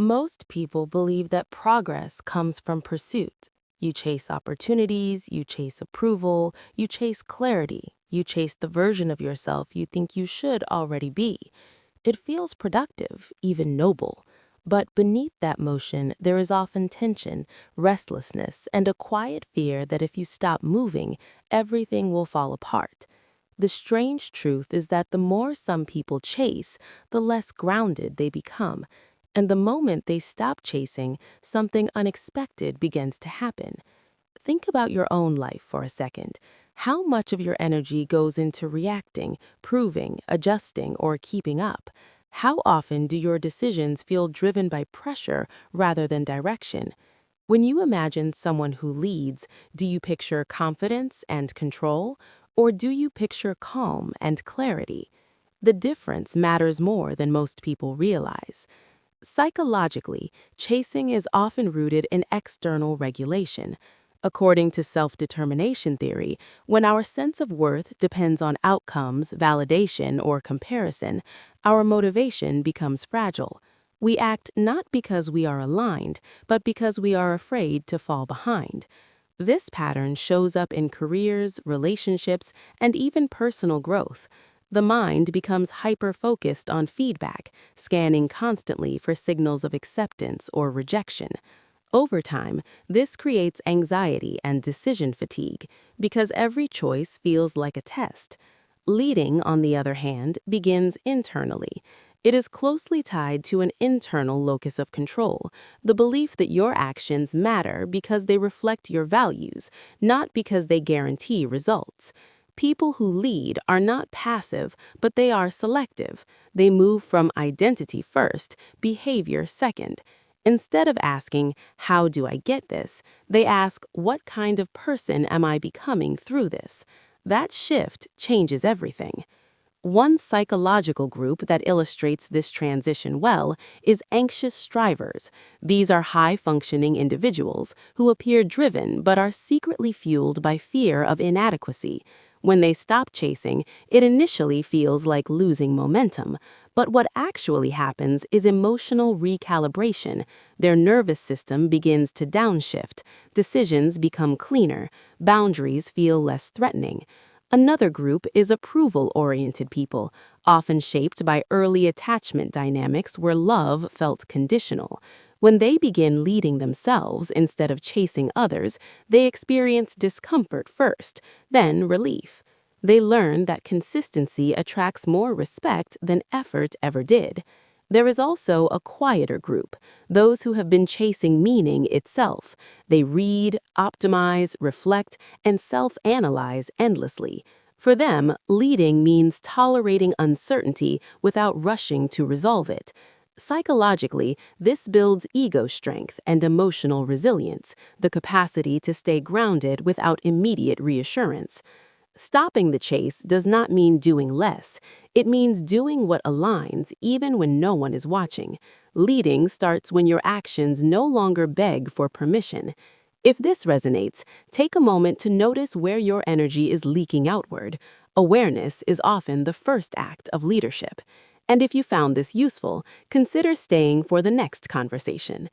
Most people believe that progress comes from pursuit. You chase opportunities, you chase approval, you chase clarity, you chase the version of yourself you think you should already be. It feels productive, even noble. But beneath that motion, there is often tension, restlessness, and a quiet fear that if you stop moving, everything will fall apart. The strange truth is that the more some people chase, the less grounded they become. And the moment they stop chasing, something unexpected begins to happen. Think about your own life for a second. How much of your energy goes into reacting, proving, adjusting, or keeping up? How often do your decisions feel driven by pressure rather than direction? When you imagine someone who leads, do you picture confidence and control, or do you picture calm and clarity? The difference matters more than most people realize. Psychologically, chasing is often rooted in external regulation. According to self-determination theory, when our sense of worth depends on outcomes, validation, or comparison, our motivation becomes fragile. We act not because we are aligned, but because we are afraid to fall behind. This pattern shows up in careers, relationships, and even personal growth. The mind becomes hyper-focused on feedback, scanning constantly for signals of acceptance or rejection. Over time, this creates anxiety and decision fatigue because every choice feels like a test. Leading, on the other hand, begins internally. It is closely tied to an internal locus of control, the belief that your actions matter because they reflect your values, not because they guarantee results. People who lead are not passive, but they are selective. They move from identity first, behavior second. Instead of asking, "How do I get this?" they ask, "What kind of person am I becoming through this?" That shift changes everything. One psychological group that illustrates this transition well is anxious strivers. These are high-functioning individuals who appear driven but are secretly fueled by fear of inadequacy. When they stop chasing, it initially feels like losing momentum, but what actually happens is emotional recalibration. Their nervous system begins to downshift, decisions become cleaner, boundaries feel less threatening. Another group is approval-oriented people, often shaped by early attachment dynamics where love felt conditional. When they begin leading themselves instead of chasing others, they experience discomfort first, then relief. They learn that consistency attracts more respect than effort ever did. There is also a quieter group, those who have been chasing meaning itself. They read, optimize, reflect, and self-analyze endlessly. For them, leading means tolerating uncertainty without rushing to resolve it. Psychologically, this builds ego strength and emotional resilience, the capacity to stay grounded without immediate reassurance. Stopping the chase does not mean doing less. It means doing what aligns even when no one is watching. Leading starts when your actions no longer beg for permission. If this resonates, take a moment to notice where your energy is leaking outward. Awareness is often the first act of leadership. And if you found this useful, consider staying for the next conversation.